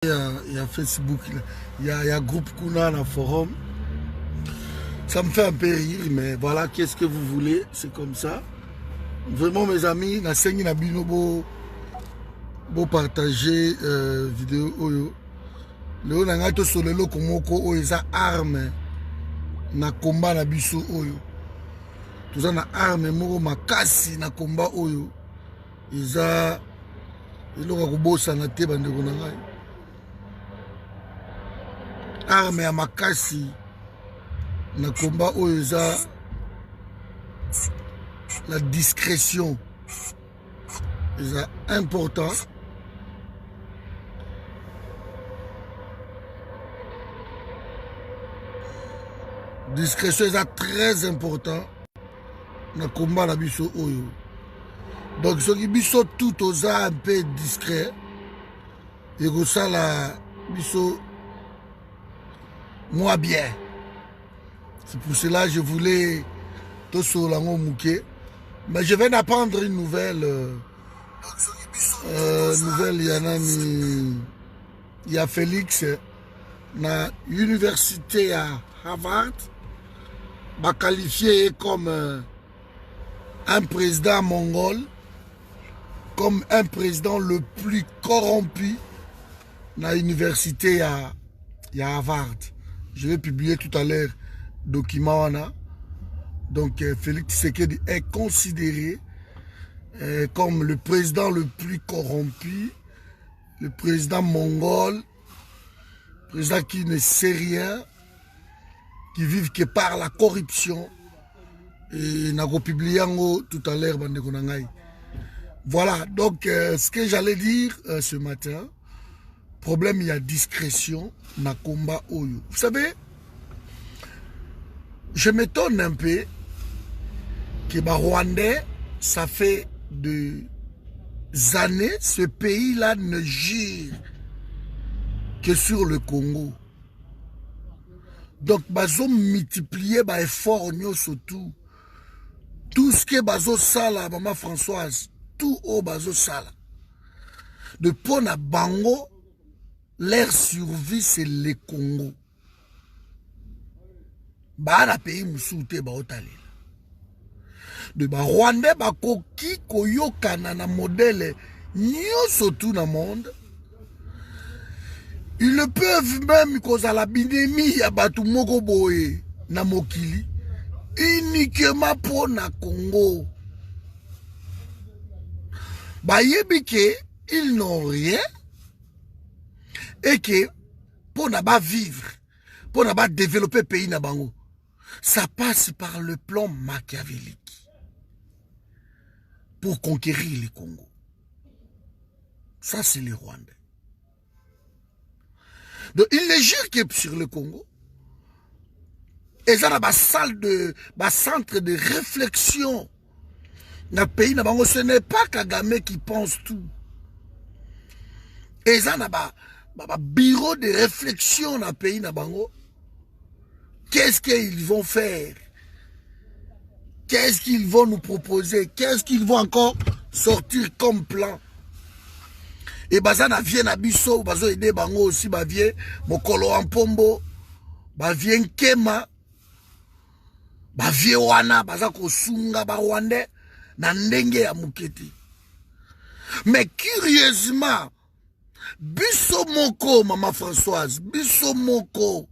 Il y a Facebook, il y a groupe Kuna, un forum. Ça me fait un peu rire, mais voilà, qu'est-ce que vous voulez, c'est comme ça. Vraiment, mes amis, na sengi na bino beau partager vidéo oyo. Léo na ngato solelo komoko oyo eza arme na combat na biso oyo. Toza na arme moko makasi na combat oyo. Eza eloko kobosa na te bandeko na ngai. Arme ya makasi na combat oyo eza la discrétion eza important. Discrétion eza très important na combat na biso oyo. Donc soki biso tout oza un peu discret ekosala biso moi bien. C'est pour cela que je voulais tout sur la mouké. Mais je viens d'apprendre une nouvelle. Il y a Félix na université à Harvard m'a qualifié comme un président mongol, comme un président le plus corrompu na université à Harvard. Je vais publier tout à l'heure document. Donc Félix Tshisekedi est considéré comme le président le plus corrompu, le président mongol, président qui ne sait rien, qui vit que par la corruption. Et n'a publié tout à l'heure. Voilà, donc ce que j'allais dire ce matin, problème, il y a discrétion na combat oyo. Vous savez, je m'étonne un peu que les Rwandais, ça fait des années, ce pays-là ne gire que sur le Congo. Donc, ils ont multiplié les efforts surtout. Tout ce que bazo sala, maman Françoise, tout au bazo sala. De pona bango, leur survie, c'est le Congo. Ba na pays musuté ba otali. De ba Rwandais ba koki koyokana na modèle nyoso tout na monde. Ils ne peuvent même cause à la bidémie ya batu moko boye na mokili uniquement pour na Congo. Ba yebike ils n'ont rien et que pour ne pas vivre, pour ne pas développer le pays na bango, ça passe par le plan machiavélique pour conquérir le Congo. Ça, c'est les Rwandais. Donc, ils ne gèrent que sur le Congo. Et ça, dans centre de réflexion dans le pays, ce n'est pas Kagame qui pense tout. Et ça, dans bureau de réflexion dans le pays, qu'est-ce qu'ils vont faire? Qu'est-ce qu'ils vont nous proposer? Qu'est-ce qu'ils vont encore sortir comme plan? Et bazana vient à Bisso, bazo aider bango aussi, ba vient Mokolo Ampombo, ba vient Kema, ba vient Wana, baza kosunga ba Rwandais, na ndenge ya muketi. Mais curieusement, Bisso Moko, maman Françoise, Bisso Moko,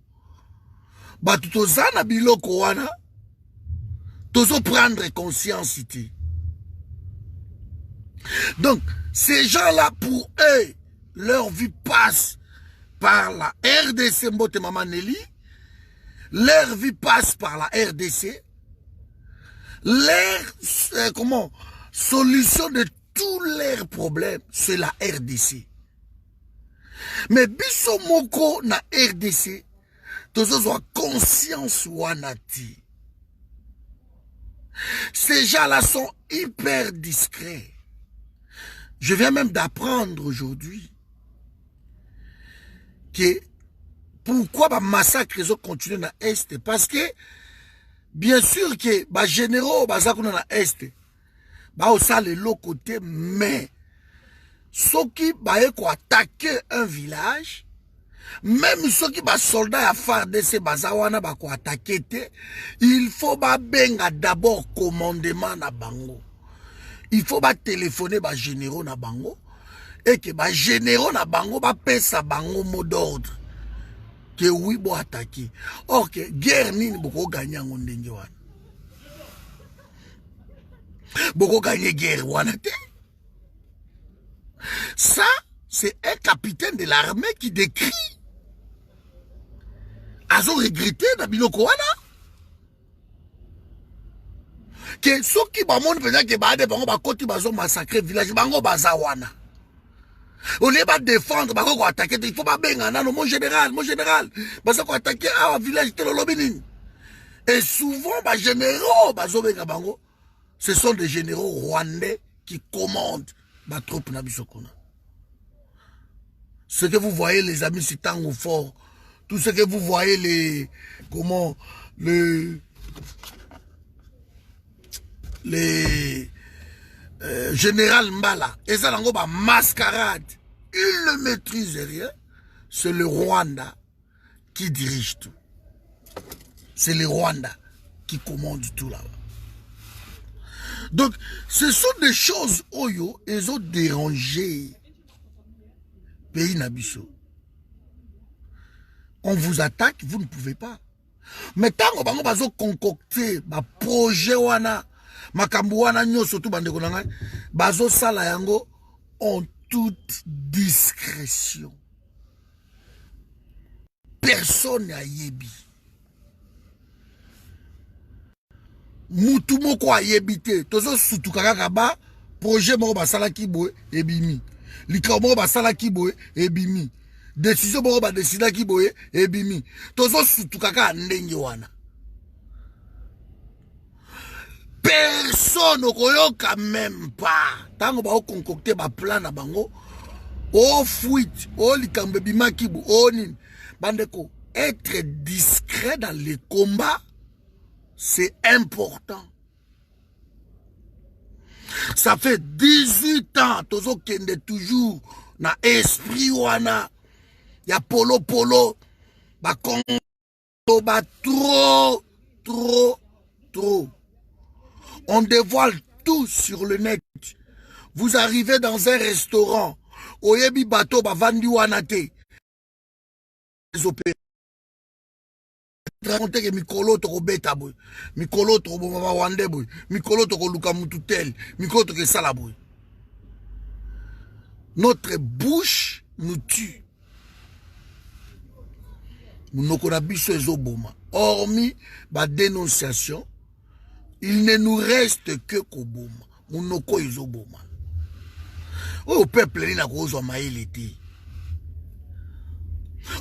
ba tutozana biloko wana, tozo prendre conscience iti. Donc, ces gens-là, pour eux, leur vie passe par la RDC, Mbote Maman Nelly, leur vie passe par la RDC, leur, solution de tous leurs problèmes, c'est la RDC. Mais biso moko na RDC, tozo zwa conscience wanati. Ces gens-là sont hyper discrets. Je viens même d'apprendre aujourd'hui que pourquoi le massacre continue dans l'Est. Parce que, bien sûr que les généraux dans l'Est, ils ont le côté, mais ceux qui vont attaquer un village, même ceux qui sont soldats à FARDC bazawana ba ko attaquer, il faut benga d'abord commandement na bango. Il faut téléphoner ba généraux na bango et que ba généraux na bango ba pesa bango mot d'ordre que oui bo attaquer. Or que guerre nini boko gagner ndenge wana. Boko gagner guerre wana te. Ça c'est un capitaine de l'armée qui décrit. Ils ont regretté dans biloko wana. Que ceux qui bamone peut-être que ba de bango ba koti bazo massacrer village bango bazawana. On les va défendre bango attaquer, il faut pas benga non mon général, parce qu'on attaquer à village de l'Olobinin. Et souvent ba généraux bazo benga bango, ce sont des généraux rwandais qui commandent ba troupe na bisokona. Ce que vous voyez les amis c'est tango fort. Tout ce que vous voyez, les général Mbala, et ça l'ango mascarade, il ne maîtrise rien. C'est le Rwanda qui dirige tout. C'est le Rwanda qui commande tout là-bas. Donc, ce sont des choses oyo, ils ont dérangé pays Nabiso. On vous attaque, vous ne pouvez pas. Mais tant que vous avez concocté un projet, makambu wana nyoso tu bande konanga, bazo sala yango en toute discrétion. Personne n'a yebi. Mutu moko a yebite. Tozo sutu kaka ba projet moko basala kiboe ebimi. Likao moko basala kiboe ebimi. Décision moko ba décida kiboe ebimi. Tozo sutu kaka ndenge wana. Personne koyoka même pas. Tango ba concocter ba plan na bango. O fuite, o likambe bima kibu, o nin. Bandeko, être discret dans les combats, c'est important. Ça fait 18 ans, tozo kende toujours na esprit wana. Ya polo, ba Congo, ba trop. On dévoile tout sur le net. Vous arrivez dans un restaurant, oyebi bateau ba vandi wana te. Les opérations. Raconter que mikolo toko beta boy, mikolo toko mama wande boy, mikolo toko luka mututel, mikolo toko sala boy. Notre bouche nous tue. Munoko na biso ezoboma. Hormis ba dénonciation, il ne nous reste que koboma. Munoko ezoboma. Au peuple li na kozwa maele te.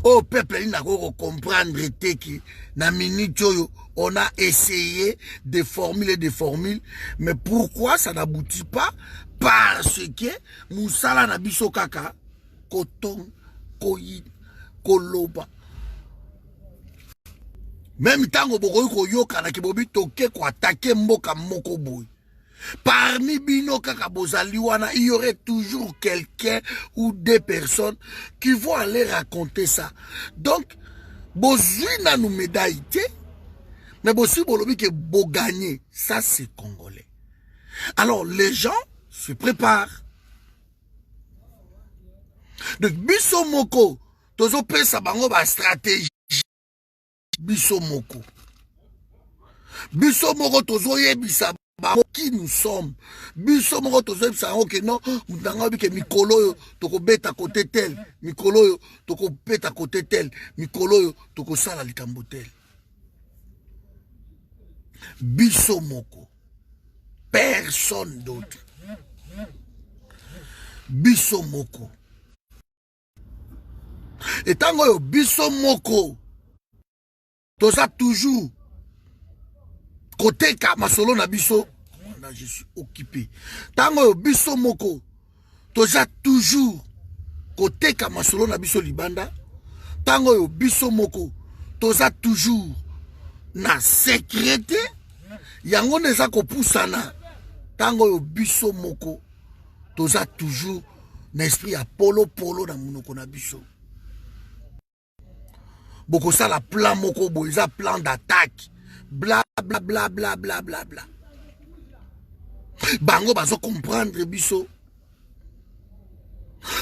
Au peuple li na ko comprendre te ki na minute oyo on a essayé des formules, mais pourquoi ça n'aboutit pas? Parce que musala na biso kaka koton koyi koloba. Même tango bokoyi koyoka na kibobi toke ko attaquer mboka moko boy. Parmi bino kaka bozali wana, il y aurait toujours quelqu'un ou des personnes qui vont aller raconter ça. Donc, bozui na nous médaille, mais bozui bolobi que bo gagner, ça c'est congolais. Alors les gens se préparent. Donc biso moko, tozo pesa bango ba stratégie. Biso moko tozo yebisa qui nous sommes. Biso moko tozo yebisa que non, mutanga bi ke mikolo yo toko beta côté tel, mikolo yo toko beta côté tel, mikolo yo toko sala likambo tel. Biso moko, personne d'autre. Biso moko. Et tango yo biso moko toza toujours côté ka masolo na biso, je suis occupé. Tango yo biso moko toza toujours côté ka masolo na biso libanda. Tango yo biso moko toza toujours na sécurité. Yango neza ko pusana. Tango yo biso moko toza toujours na esprit ya polo na munoko na biso. Boko ça la plan moko bo, ils a plan d'attaque. Bla bla bla bla bla bla bla. Bango bazo comprendre biso.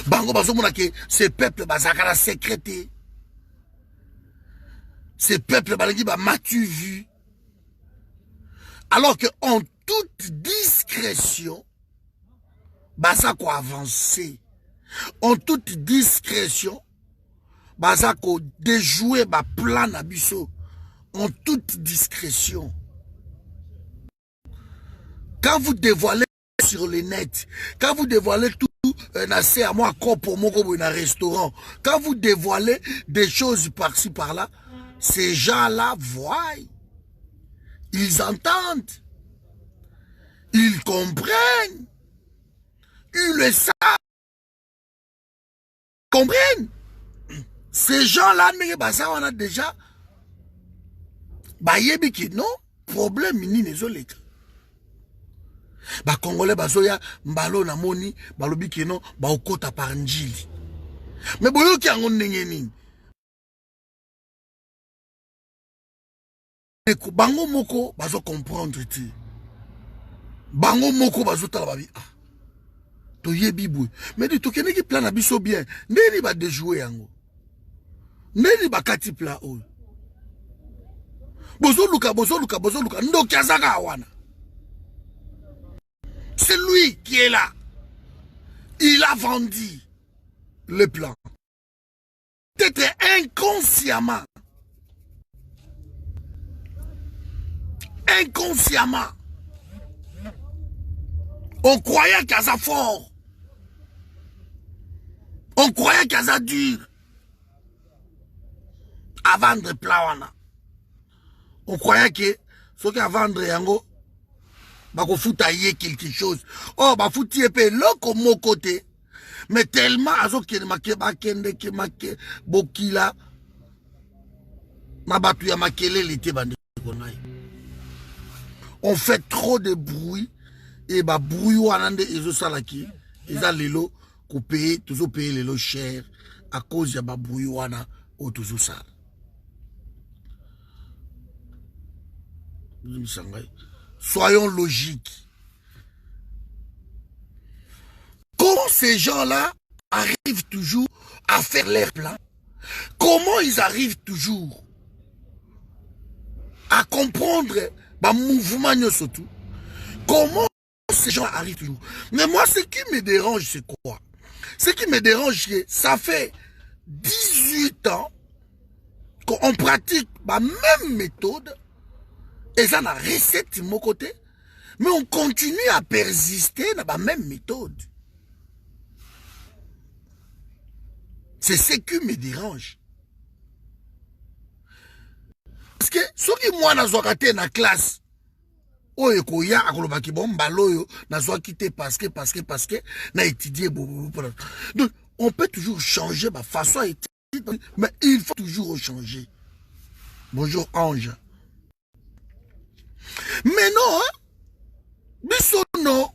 Bango bazo mona que ce peuple bazaka la sécrété. Ce peuple balingi ba matu vu. Alors que en toute discrétion, bazako avancer. En toute discrétion, bazako déjouer ba plan na biso. En toute discrétion. Quand vous dévoilez sur le net, quand vous dévoilez tout, assez à moi, pour mon restaurant, quand vous dévoilez des choses par-ci, par-là, ces gens-là voient, ils entendent, ils comprennent, ils le savent, comprennent. Ces gens-là, on a déjà, non, problème, ni les ba Congolais bazoya mbalo na moni balobi keno ba okota par njili. Mais boyo ki ango ndenge nini? Bango moko bazo comprendre ti. Bango moko bazo tala babi ah. To yebi boy. Mais di to kene ki plan na biso bien. Ndeni ba déjouer yango. Ndeni ba kati plan o. Bozo luka ndoki azaka awana. C'est lui qui est là. Il a vendu le plan. Peut-être inconsciemment. Inconsciemment. On croyait qu'il y a fort. On croyait qu'il y a dur. À vendre plan. On croyait que ce qu'il y a vendre yango. Bako foutailler quelque chose. Oh, ba fouti épée loko mon côté. Mais tellement azo ki bakende ki make bokila. Mabatu ya makele l'été bande konai. On fait trop de bruit et ba bruit wanande ezo salaki. Eza lelo ko payer toujours payer lelo cher à cause ya ba bruit wana o toujours sala. Soyons logiques. Comment ces gens-là arrivent toujours à faire leur plan? Comment ils arrivent toujours à comprendre le mouvement surtout? Comment ces gens arrivent toujours? Mais moi, ce qui me dérange, c'est quoi? Ce qui me dérange, c'est que ça fait 18 ans qu'on pratique la même méthode. Et ça n'a recette de mon côté. Mais on continue à persister dans la même méthode. C'est ce qui me dérange. Parce que ce qui moi n'a pas été dans la classe, donc on peut toujours changer ma façon d'étudier, mais il faut toujours changer. Bonjour Ange. Mais non, hein? Biso non.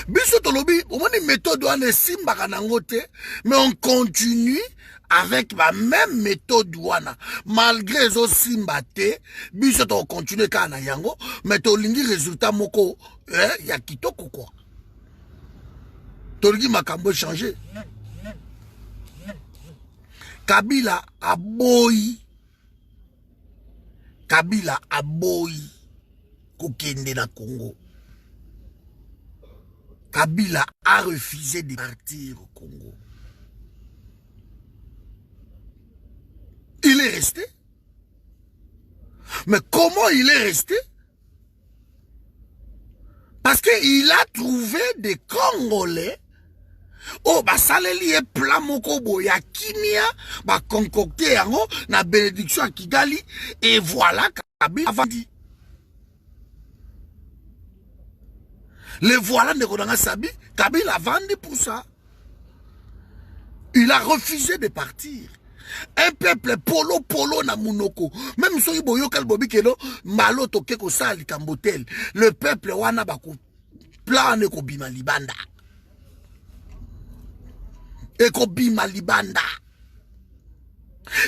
Biso tolobi, au moins une méthode douane simba nangote, mais on continue avec la même méthode douane. Malgré zo simba te, biso to continue kana yango, mais to lingi résultat moko, ya kitoko quoi. To lingi makambo changer. Kabila a boy. Kabila a boy kokende na Congo. Kabila a refusé de partir au Congo. Il est resté. Mais comment il est resté? Parce qu'il a trouvé des Congolais. Oh, bah, ça les plan moko boya kimia, bah, concocté yango, na bénédiction à Kigali, et voilà, Kabila a vendu. Les voilà, ne connaissent Sabi, Kabila a vendu pour ça. Il a refusé de partir. Un peuple polo na munoko. Même si boyo kalbobi keno, malo toke ko sali kambotel. Le peuple wana bako plane ko bima libanda. Eko bima libanda.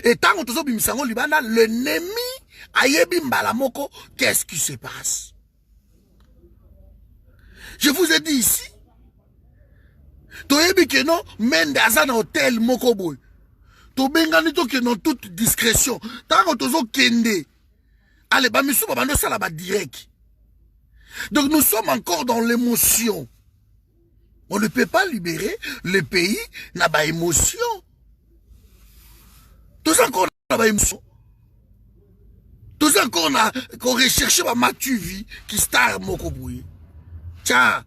Et tant que tu bimissango libanda, l'ennemi ayebi mbala moko, qu'est-ce qui se passe? Je vous ai dit ici, toyebi que non, mende azana hôtel moko boy. To bengani to que non toute discrétion. Tant que tu kende, allez, ba misu ba bando sala ba direct. Donc nous sommes encore dans l'émotion. On ne peut pas libérer le pays n'a pas émotion. Tous encore n'a pas émotion. Tous encore qu'on recherche ma matuvi qui star moko boy. Tiens.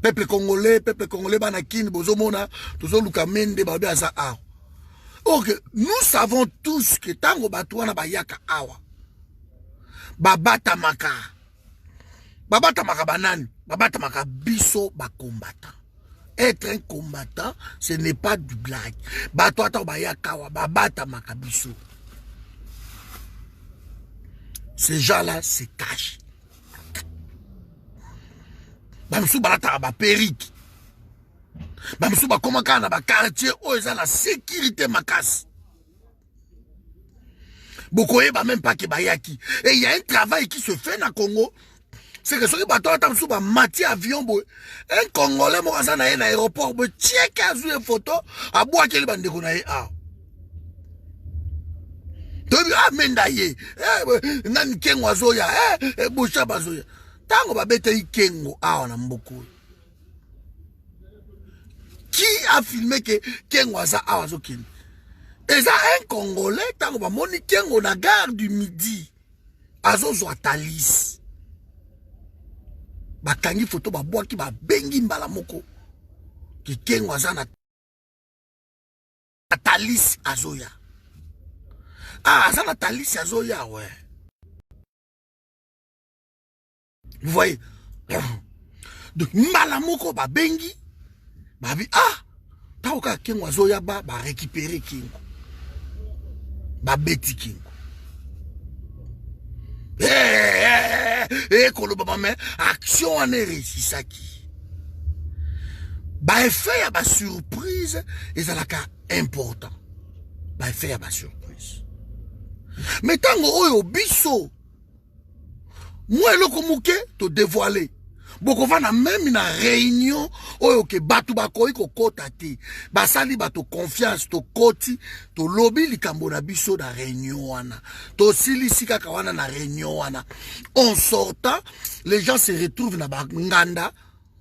Peuple congolais, banakin, bozomona, tous luka mende babe asa awa. Ok, nous savons tous que tango batouana bayaka awa. Babata maka. Babata maka banane. Babata maka biso ba combattant. Être un combattant, ce n'est pas du blague. Batouata bayaka awa. Babata maka biso. Ces gens-là se cachent. Bamsou balata ba périque. Bamsou ba komaka na ba quartier où ils ont la sécurité makas. Bokoye ba même pas que bayaki. Et il y a un travail qui se fait na Congo. C'est que ceux qui battent bamsou ba mati avion boy. Un Congolais mo kaza na aéroport boy check azu une photo a boa keli bandeko na ye a. Tobi a mendaye. Nani kengo zoya bosha bazoya. Tango babete ikengo awa na mboko. Qui a filmé que kengo aza awa zo kende? Et ça un Congolais tango ba moni kengo na gare du Midi. Azo zo atalis. Ba kangi photo ba boa ki ba bengi mbala moko. Ki kengo aza na atalis azoya. Ah, aza na atalis azoya ouais. Vous voyez? Donc, malamoko ba bengi, ba vi, taoka kengo azoya ba récupérer kengo. Ba beti kengo. Koloba ba action ane réussissaki. Ba effet ya ba surprise, ezalaka important. Ba effet ya ba surprise. Mais tango oyo biso, moi eloko muke to dévoiler. Boko vana même na réunion oyo ke batu bakoyi ko kota te. Basali bato confiance to koti to lobby likambo na biso na réunion wana. To sili sika kawana na réunion wana. En sortant, les gens se retrouvent na nganda.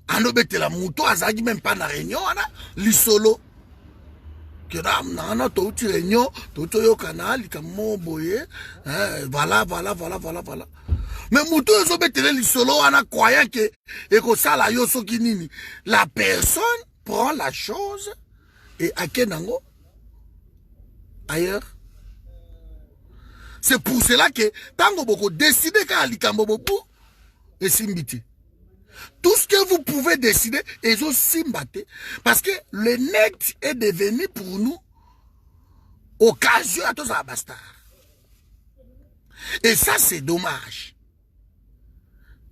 Anobete la muto azagi même pas na réunion wana. Lisolo. Que na to uti réunion, to yo canal likambo boye. Voilà. Mais moutou ezo betele li solo wana croyant que eko sala yo soki nini. La personne prend la chose et akenango ailleurs. C'est pour cela que tango boko décider ka likambo bobu et simbiti. Tout ce que vous pouvez décider ezo simbate parce que le net est devenu pour nous occasion à tous les bastards. Et ça c'est dommage.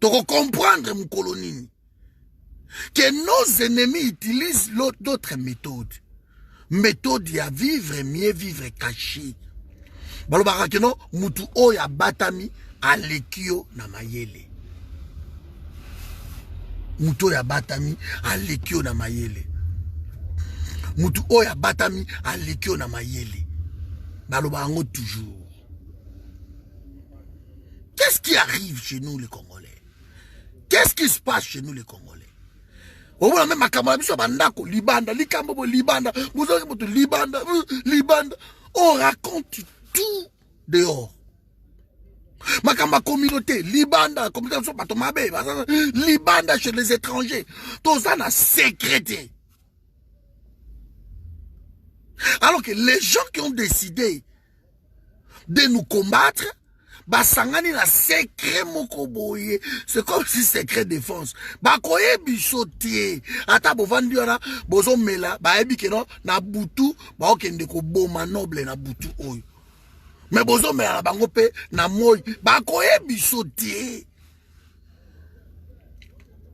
Donc, comprendre, mon colonie, que nos ennemis utilisent d'autres méthodes. Méthode à vivre, mieux vivre caché. Balobara que non, mutu oya batami alekio na mayele. Mutu oya batami alekio na mayele. Mutu oya batami alekio na mayele. Balobara toujours. Qu'est-ce qui arrive chez nous les Congolais? Qu'est-ce qui se passe chez nous les Congolais? On voit même ma camarade bandako libanda, likambo libanda, vous avez votre libanda, libanda. On raconte tout dehors. Ma communauté libanda, communauté libanda chez les étrangers. Tout ça n'a sécrété. Alors que les gens qui ont décidé de nous combattre, basangani na secret moko boye, c'est comme si secret défense. Bakoye bisotie, ata bovandi wana bozo mela, ba ebi keno na butu, ba okende ko boma noble na butu oyo. Mais bozo mela na bango pe na moy, bakoye bisotie.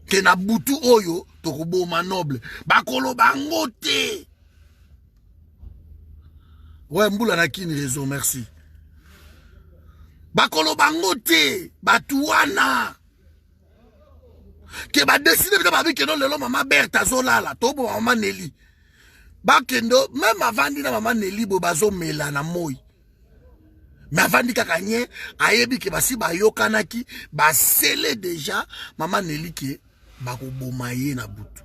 Que na butu oyo, tokoboma noble bakolo bango te. Ouais, Mboula n'a qu'une raison, merci. Bakolo bango te batuana ke ba décider de ba bi ke non lelo mama Bertha zolala to bo mama Nelly bakendo même avant dina mama Nelly bo bazo mela na moi. Mais avant di kakanye ayebi ke basi ba yokanaki ba sele déjà maman Nelly ke bako bomaye na butu.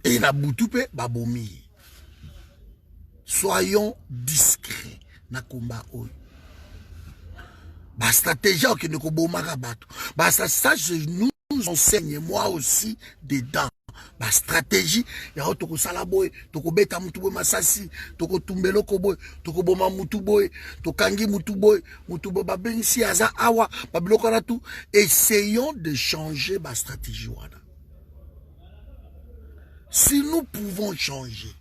Et na butu pe ba bomi. Soyons discrets na combat oyo. Ba stratégie que ne ko bomaka bato. Ba ça nous enseigne moi aussi dedans. Ba stratégie ya toko sala boy, toko beta mutu boy masasi, toko tumbelo ko boy, toko boma mutu boy, tokangi mutu boy ba bensi aza awa, ba biloko na tout. Essayons de changer ba stratégie wana. Si nous pouvons changer,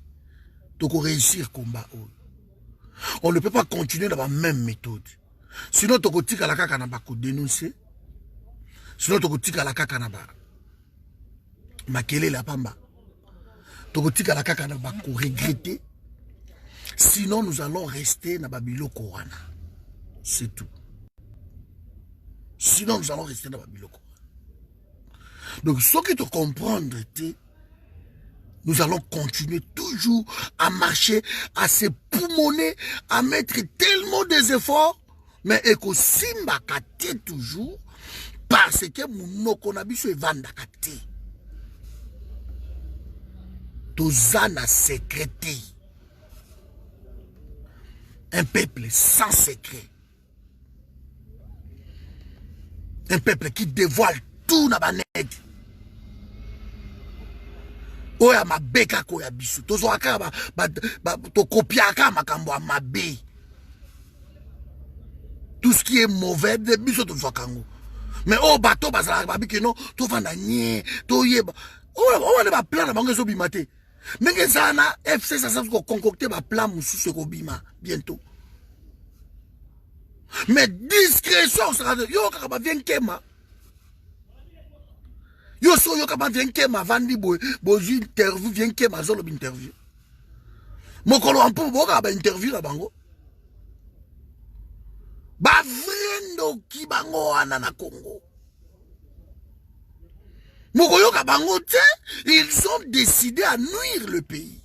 toko réussir combat. On ne peut pas continuer dans la même méthode. Sinon toko tika la kaka na ba ko dénoncer. Sinon toko tika la kaka na ba makele la pamba. Tokotika la kaka na bako regretter. Sinon nous allons rester na babiloko wana. C'est tout. Sinon nous allons rester na babiloko. Donc ce que tu comprendre nous allons continuer toujours à marcher, à se poumonner, à mettre tellement des efforts, mais eko simba kate toujours parce que munoko na biso evanda kate. Tozana secrété. Un peuple sans secret. Un peuple qui dévoile tout na banet. Oya mabeka ko ya biso. Tozo aka to kopiaka makambo mabe. Tout ce qui est mauvais de biso tozo kango. Mais oh bato bazala babi que non, to vanda nye, to yeba. Oh ne ba plan na bango zo bimate. Ndenge sana FC ça ko concocter ba plan mususu ko bima bientôt. Mais discrétion sera de yo ka ba vient kema. Yo so yo ka ba vient kema vandi boy interview vient kema zolo interview. Mokolo ampo bo ka ba interview la bango. Ba vrendo ki bango ana na Congo. Mokoyoka bangote, ils ont décidé à nuire le pays.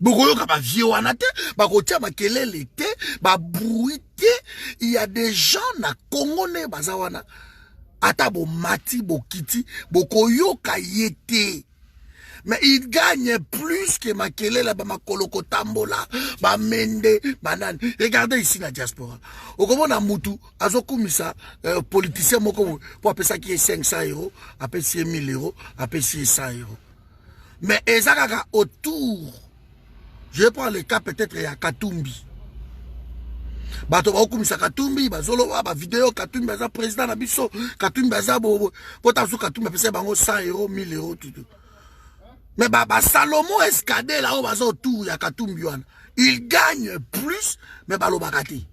Mokoyoka ba viewanate, ba kotia makelele te, ba bruité, il y a des gens na Congo ne bazawana. Ata bo mati, bo kiti, bo koyoka yete. Mais il gagne plus que makelele ba makoloko tambola, ba mende, banane. Regardez ici la diaspora. Au na mutu, azokumisa politicien moko pour appeler ça qui est 500 €, appeler 1000 €, appeler 100 €. Mais ezakaka autour. Je prends le cas peut-être ya Katumbi. Bato ba okumisa Katumbi, bazolo ba vidéo Katumbi baza président na biso, Katumbi baza bo potazo Katumbi apesa bango 100 €, 1000 € tout. Mais Baba Salomon Escadé là-haut, bas autour, il y a Katumbi. Il gagne plus, mais balo bakati.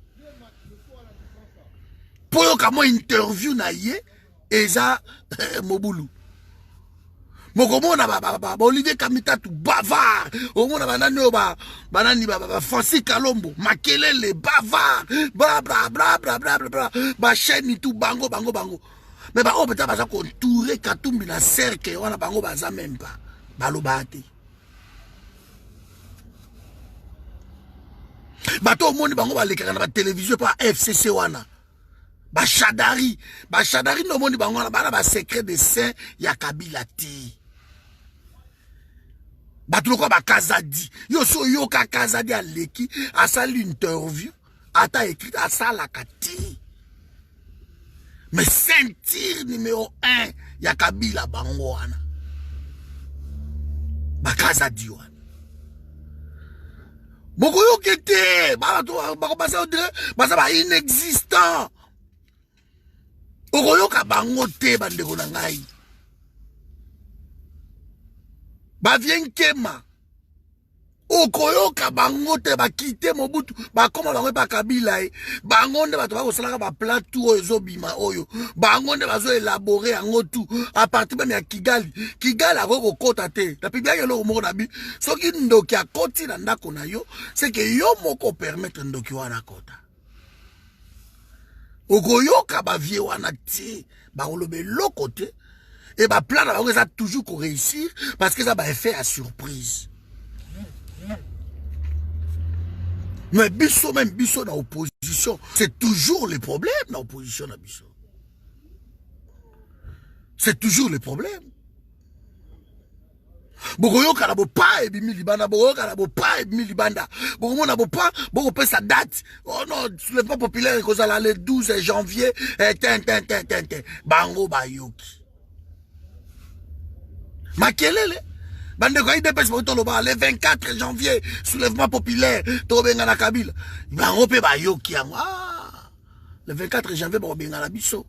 Pour yo kamo interview na ye, eza Mobulu. Mokomo na Olivier Kamita tout bavard. Omo na banani Francis Kalombo, makelele bavard. Bla bla bla bla bla bla. Ba chaîne tout bango. Mais ba o beta baza contouré Katumbi na cercle, wana bango baza même pas. Balobate. Bato moni bango balekaka na télévision par FCC wana. Ba Shadari no moni bango na ba secret de saint ya Kabila ti. Bato loko ba Kazadi. Yo so yo ka Kazadi aleki asali interview ata écrit asala kati. Mais ceinture numéro 1 ya Kabila bango wana. Bakaza diwan. Moko yo kete, bako basa ba inexistant. Oko yo ka bango te bandeko na ngai. Ba vien kema. okoyoka bango te bakite Mobutu bakoma bango pa Kabila bango nde bato bakosalaka ba plateau oyo ezobima oyo bango nde bazo élaborer yango tout à partir même ya Kigali akoko kota te na pibia yelo moko na bi soki ndoki akoti na ndako na yo c'est que yo moko permettre ndoki wana kota okoyoka ba vie wana ti bakolobe lokote et ba plan na bango ça toujours ko réussir parce que ça va effet à surprise. Mais biso même biso dans l'opposition, c'est toujours le problème dans l'opposition na biso. C'est toujours le problème. Bokoyoka na bo pa ebimi libanda, bokoyoka na bo pa ebimi libanda. Bokomona bo pa, boko pe sa date. Oh non, le pas populaire kozala le 12 janvier, bango bayoki. Makelele bande ko IDPS botoloba le 24 janvier soulèvement populaire to benga na Kabila bango pe bayoki yango le 24 janvier ba benga na biso.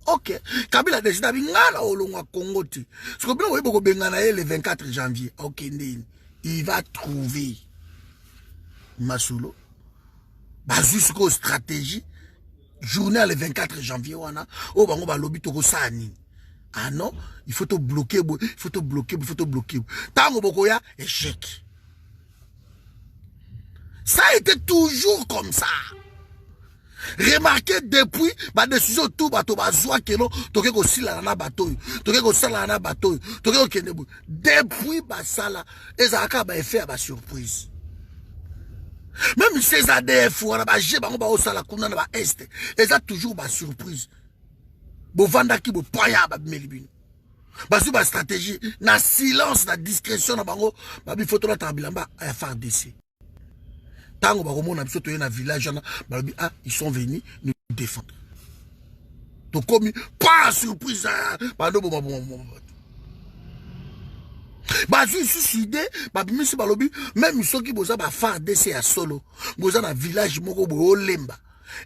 OK, Kabila décide bingala olongwa Congo te. Ce que bien oui boko benga na le 24 janvier. OK ndeni il va trouver Masulo bazusko stratégie journée le 24 janvier wana o bango ba lobi to ko sani. Ah non, il faut te bloquer, il faut te bloquer, il faut te bloquer. Tango bokoya, échec. Ça a été toujours comme ça. Remarquez depuis ma décision tout bateau bazwa keno toke ko sila na bateau toke ko sala na bateau toke ko kende depuis basala ezaka ba effet ba surprise. Même ces ADF wana ba je bango ba osala kuna na ba est eza toujours ba surprise. Bovanda ki bo paya ba melibino basu ba stratégie na silence na discrétion na bango ba bi photo na tabilamba à FARDC tango ba komona biso to na village na ba bi ils sont venus nous défendre to komi pas surprise ba ndo bo basu suicide ba bimisi ba lobi même soki boza ba FARDC ya solo boza na village moko bo lemba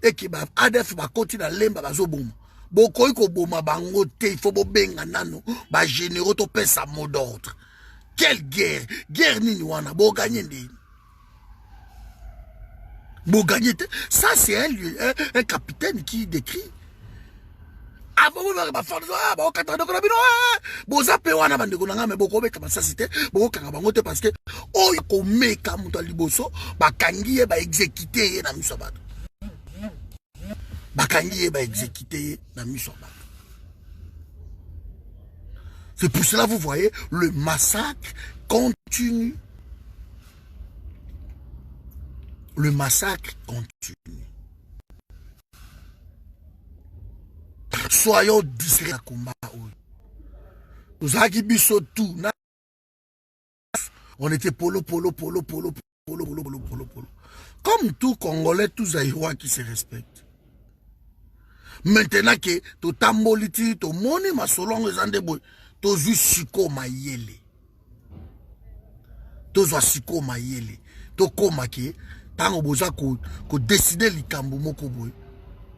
et ki ba ADF ba koti na lemba bazo boma. Bokoy ko boma bango te, il faut bobenga nano, ba généraux to pesa mot d'ordre. Quelle guerre? Guerre nini wana, bo gagner ndi. Bo gagner te. Ça c'est un capitaine qui décrit. Avant ba faire ça, ba okata ko na bino, bo zape wana bandeko na ngame boko beta ba sasité, boko kanga bango te parce que oyo ko meka muto liboso, ba kangiye ba exécuter na miso bato. Bakangiye ba exécuté na misoba. C'est pour cela vous voyez le massacre continue. Le massacre continue. Soyons discrets à combat. Nous avons biso tout. On était polo. Comme tout Congolais, tous Aïrois qui se respectent. Maintenant que to tamboliti to moni masolongo zande boy to zu siko mayele to koma ke tango boza ko décider likambo moko boy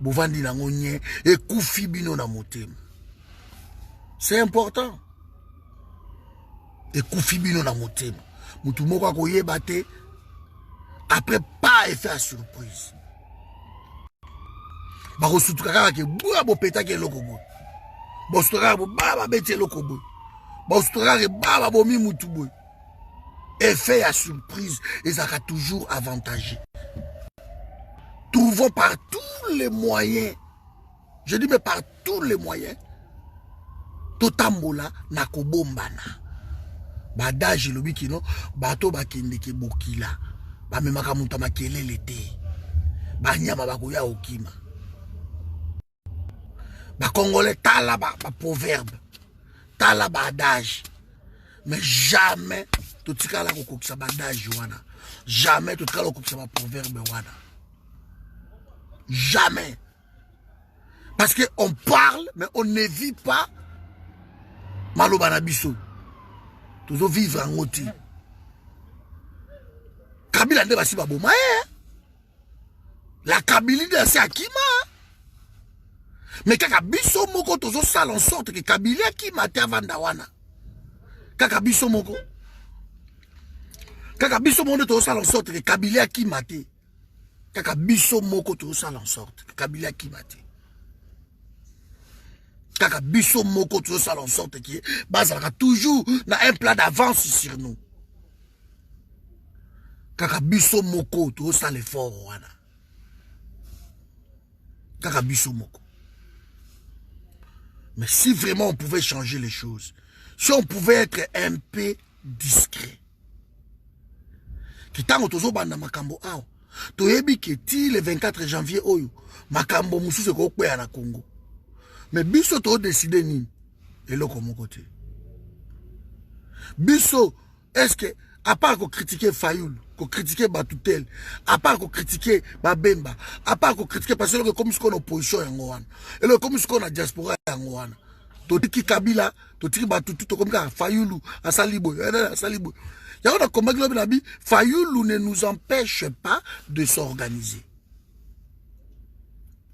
bovandi na ngonye e kufi bino na motema. C'est important. E kufi bino na motema mutu moko akoyeba te après pas effet à surprise. Bako sutukaka ke bua bo peta ke loko boy. Bo sutukaka bo baba bete loko boy. Bo sutukaka ke baba bo mi mutu boy. Effet à surprise et ça a toujours avantagé. Trouvons par tous les moyens. Je dis mais par tous les moyens. Totambola na kobombana. Badage lobi kino bato bakende ke bokila. Ba memaka muta makelele te. Ba nyama bakoya okima. Ba Congolais tala ba proverbe, tala ba adage, mais jamais tout ce cas là kokokisa ba adage wana, jamais tout ce cas là kokokisa ba proverbe wana, jamais, parce que on parle mais on ne vit pas maloba na biso, toujours vivre en oti. Kabila nde basi ba boma la Kabilide c'est Akima. Mais kaka biso moko tozo sala en sorte que Kabila ki mate avanda wana. Kaka biso moko. Kaka biso monde to sala en sorte que Kabila qui maté. Kaka biso moko to sala en sorte que Kabila qui maté. Kaka biso moko to sala en sorte que bazalaka toujours na un plan d'avance sur nous. Kaka biso moko to sala l'effort wana. Kaka biso moko. Mais si vraiment on pouvait changer les choses, si on pouvait être un peu discret, qui tango tozo banda makambo awa, toyebi ke ti le 24 janvier oyo, makambo mususu ko kweya na Congo. Mais biso to décider ni, eloko mon côté. Biso, est-ce que, à part qu'on critiquer Fayoul, qu'on critiquer Batoutel, à part qu'on critiquer Babemba, à part qu'on critiquer parce que comme ce qu'on a opposition yangoana, et le comme ce qu'on a diaspora yangoana, totiki Kabila, totiki Batoutou, to comme ça, Fayoulou, à Salibo, à Salibo. Il y a un combat qui l'a dit, Fayoulou ne nous empêche pas de s'organiser.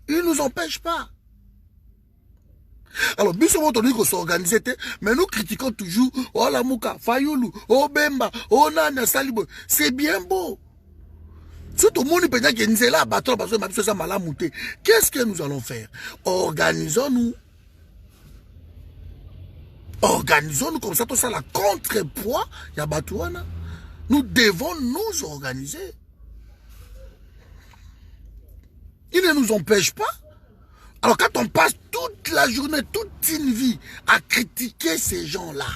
Il ne nous empêche pas. Alors, biso on dit qu'on s'organise, mais nous critiquons toujours, oh la mouka, Fayoulou, oh Bemba, oh Nana, Salibo. C'est bien beau. Surtout, mon pédant qui est là, bateau, parce que ma ça m'a mouté. Qu'est-ce que nous allons faire? Organisons-nous. Organisons-nous comme ça, tout ça, la contrepoids, il y a Batouana. Nous devons nous organiser. Il ne nous empêche pas. Alors quand on passe toute la journée, toute une vie à critiquer ces gens-là,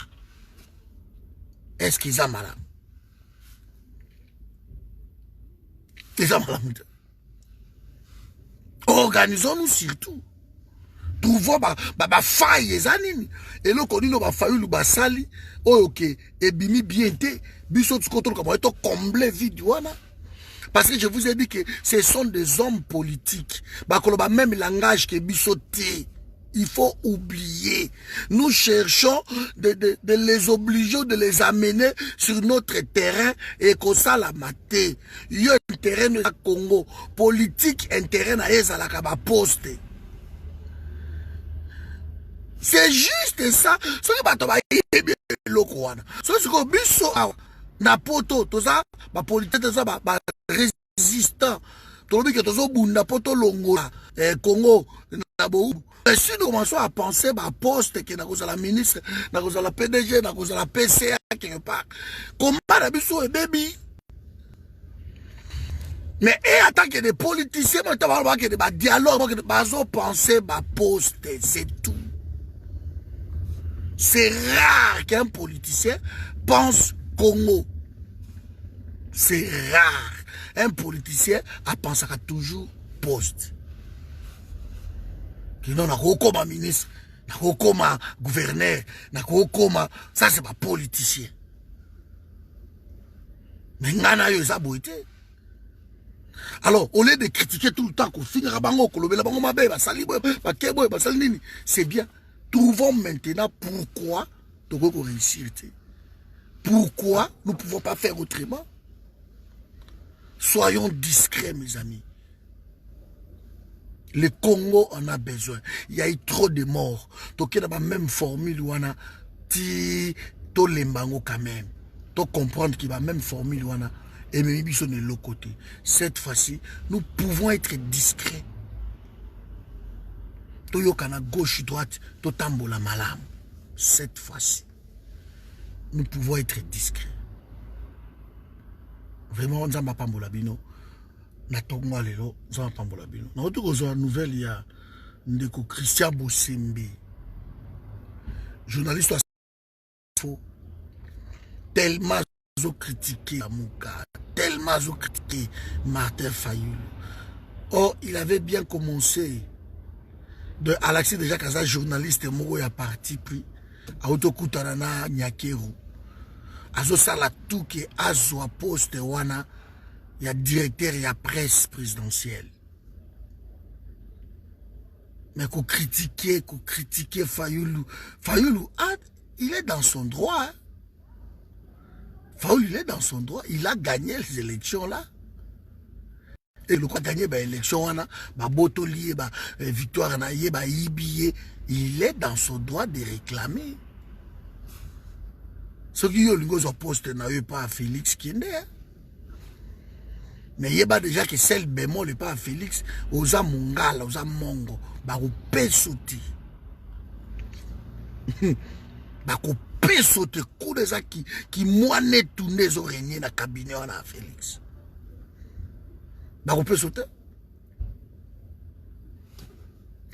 est-ce qu'ils ont malade? Ils ont malade. Organisons-nous surtout. Trouvons ma faille et zanini. Et là, on dit nos failles ou sali. Ok, et bimi bien té. Biso tu contrôles comment est comblé vide wana. Parce que je vous ai dit que ce sont des hommes politiques. Même langage que bisoté. Il faut oublier. Nous cherchons de les obliger, de les amener sur notre terrain et qu'on ça la maté. Il y a un terrain de Congo. Politique, un terrain à la poste. C'est juste ça. Ce qui est bien le Kouana. Ce qui est biso na poto, tout ça, ma politique, tout ça, résistant. Tout le monde qui est bunda poto longo, Congo, na bo. Mais si nous commençons à penser, ma poste, qui n'a pas la ministre, n'a pas la PDG, n'a pas la PCA, quelque part. Comment la biso et baby? Mais et en tant que des politiciens, on a des dialogues, on a pensé, ma poste, c'est tout. C'est rare qu'un politicien pense Congo. C'est rare. Un politicien a pensé à toujours poste. Qui n'a pas comme ministre, n'a pas comme gouverneur, n'a pas comme ça c'est pas politicien. Mais n'ana yo ça boité. Alors au lieu de critiquer tout le temps qu'on finira bango kolobela bango mabe ba sali boy ba keboy ba sali nini, c'est bien. Trouvons maintenant pourquoi nous pouvons réussir. Pourquoi nous ne pouvons pas faire autrement. Soyons discrets, mes amis. Le Congo en a besoin. Il y a eu trop de morts. Donc, il y a la même formule où on a ti to lembango quand même. Tu comprendre qu'il y a la même formule où on a et même ils sont de l'autre côté. Cette fois-ci, nous pouvons être discrets. Toyokana gauche droite, totambola malam. Cette fois-ci, nous pouvons être discrets. Vraiment, on a pambola bino. Na tongwa lelo, on a pambola bino. Na autre chose, la nouvelle, il y a Ndeko Christian Bosembe, journaliste faux, tellement critiqué Amouka, tellement critiqué Martin Fayoul. Or, il avait bien commencé. De Alexis déjà Kaza journaliste Moro ya parti pris a autokutanana Nyakeru azo sala tout que azo poste wana ya directeur ya presse présidentielle. Mais qu'on critiquer Fayoulou, il est dans son droit. Hein? Fayoulou il est dans son droit, il a gagné les élections là. Et le quoi gagner l'élection, victoire, il est dans son droit de réclamer. Ce qui est le poste n'a eu pas à Félix Kinde. Mais il y a déjà que celle bémol n'est pas à Félix. Aux Mongala, aux Mongo. Bah, au pesoti. Bah, au pesoti. Coup de ça qui moine tout les oreilles dans le cabinet à Félix. Bah, au pesoti.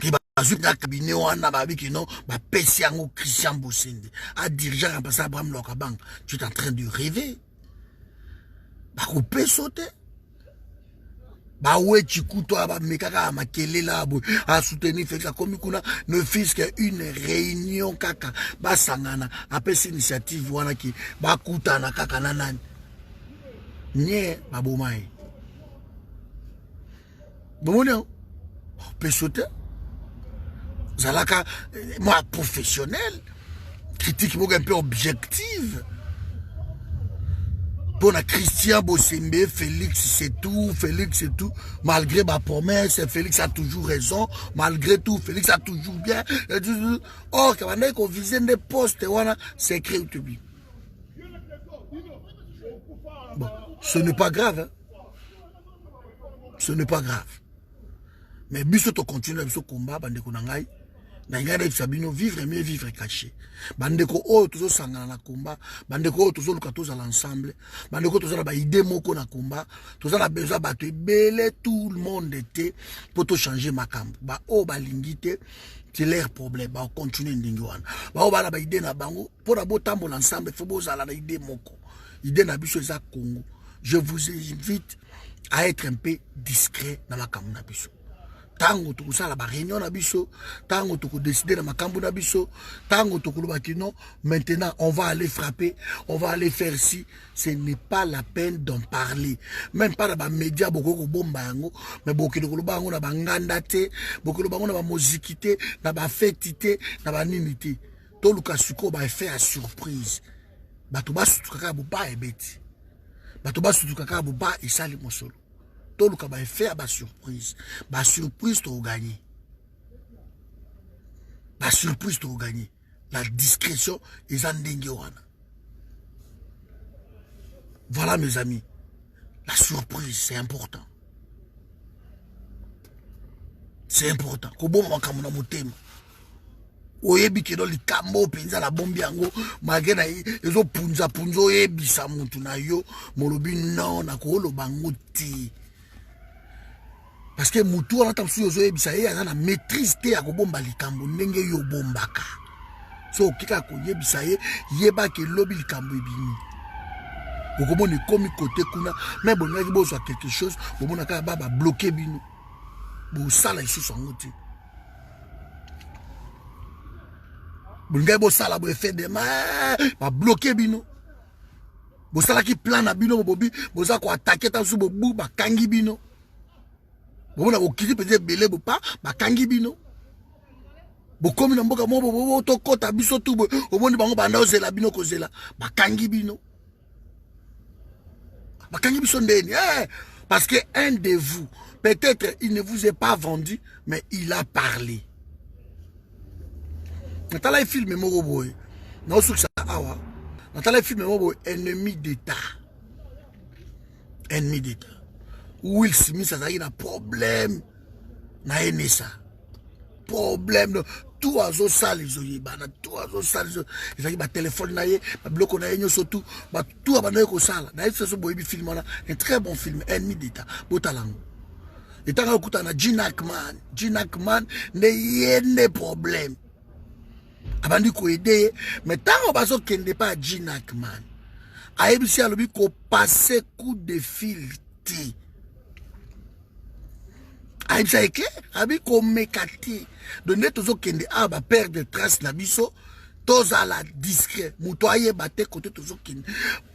Qui va dans le cabinet à Babikino. Bah, Pessiango Christian Boussende. À dirigeant à passer à Abraham Lokabang. Tu es en train de rêver. Bah, au pesoti. Bah ouais chikuto ba mekaka makele là à soutenir fait ça comme kuna ne fils qu'une réunion kaka ba sangana après cette initiative wana ki ba kutana kaka nanani nye ba bomai bomone peut sauter zalaka moi professionnel critique un peu objective. Pour Christian Bossembe, Félix c'est tout, malgré ma promesse, Félix a toujours raison, malgré tout, Félix a toujours bien. Or, quand on visait des postes, c'est créé au tout. Bon, ce n'est pas grave, hein? Ce n'est pas grave. Mais biso to continue biso combat, bande konangai. Na ngade sabino vivre mieux vivre caché. Bandeko o tozo sangana na combat, bandeko o tozo luka toza l'ensemble, bandeko toza ba idée moko na combat, toza na besoin bato belé tout le monde était pour to changer makambo. Ba o ba lingité, c'est leur problème, ba continuer ndingi wana. Ba o ba idée na bango, pour abo tambo l'ensemble, faut boza la idée moko. Idée na biso za Congo. Je vous invite à être un peu discret dans makambo na biso. Tango to kusala ba réunion na biso, tango to décider na makambo na biso, tango to kuluba kino, maintenant on va aller frapper, on va aller faire ci, ce n'est pas la peine d'en parler. Même pas dans les médias beaucoup ko bomba yango, mais beaucoup de kuluba yango na banganda te, beaucoup de bango na ba mozikité, na ba fêtité, na ba ninité. To luka suko ba fait à surprise. Bato ba sutuka bo ba ebeti. Bato ba sutuka bo ba isali mosolo. Tout le monde fait une surprise. Une surprise, tu as gagné. Une surprise, tu as gagné. La discrétion est en dingue. Voilà, mes amis. La surprise, c'est important. C'est important. Comment on va faire ça? Oyebi ke do likambo penza la bombi yango malgré na ezo punza oyebisa mutu na yo molobi non na ko lo bango ti. Parce que mutu on entend sur yozo ebisa ye na maîtrise te ya ko bomba likambo ndenge yo bombaka. So kika ko yebisa ye yeba ke lobi likambo ebini. Bokomo ne komi côté kuna mais bon ngaki bozo quelque chose bomona ka baba bloquer bino. Bo sala ici son oti. Bungai bo sala bo effet de ma ba bloquer bino. Bo sala ki plan na bino bobi bo za ko attaquer ta su bo bu ba kangi bino. Bo na bo kiti peut-être belé bo pa ba kangi bino. Bo komi na mboka mo bo to kota biso tu bo omoni bango banda ozela bino ko zela ba kangi bino. Ba kangi biso ndeni parce que un de vous peut-être il ne vous est pas vendu mais il a parlé. Natala film moko boy. Na osukisa awa. Natala film moko boy ennemi d'État. Ennemi d'État. Will Smith a eu un problème na NSA. Problème tout azo sale zoyebana tout azo sale ils ont ba téléphone na ye ba bloco na ye surtout ba tout abana ko sala. Na ce so boy film là un très bon film ennemi d'État. Botalango. Et tant que kuta na Gene Hackman ne yene problème. Abandi ko aider mais tant on baso kende pas Gene Hackman aibisi alobi ko passer coup de fil ti aibisa eke abi ko mekati donné tozo kende aba perdre trace na biso toza la discret muto aye batte côté tozo kende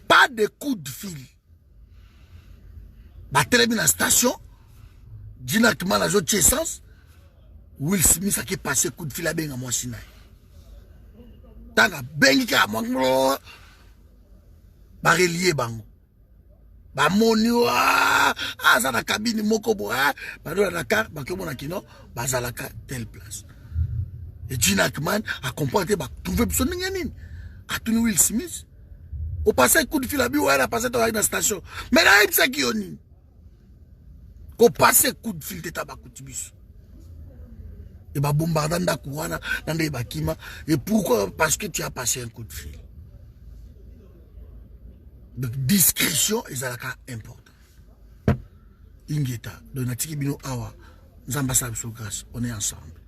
pas de coup de fil batelemi na station Gene Hackman azo essence Will Smith a qui passer coup de fil à benga moi sinai. Tanga bengi ka mangro ba relier bango ba moni wa aza na cabine moko bo ba do na car ba komo na kino ba zalaka telle place et Gene Hackman a comprendre ba trouver besoin nini a tuni Will Smith Au passé coup de fil à bi ouais, passé dans la station. Mais là il qui oni. Au passé coup de fil t'es bus. Et bah bombardant da couana dans des bâtiments. Et pourquoi? Parce que tu as passé un coup de fil. Donc discrétion est important. Ingeta, donatiki bino awa, nzamba sa grâce, on est ensemble.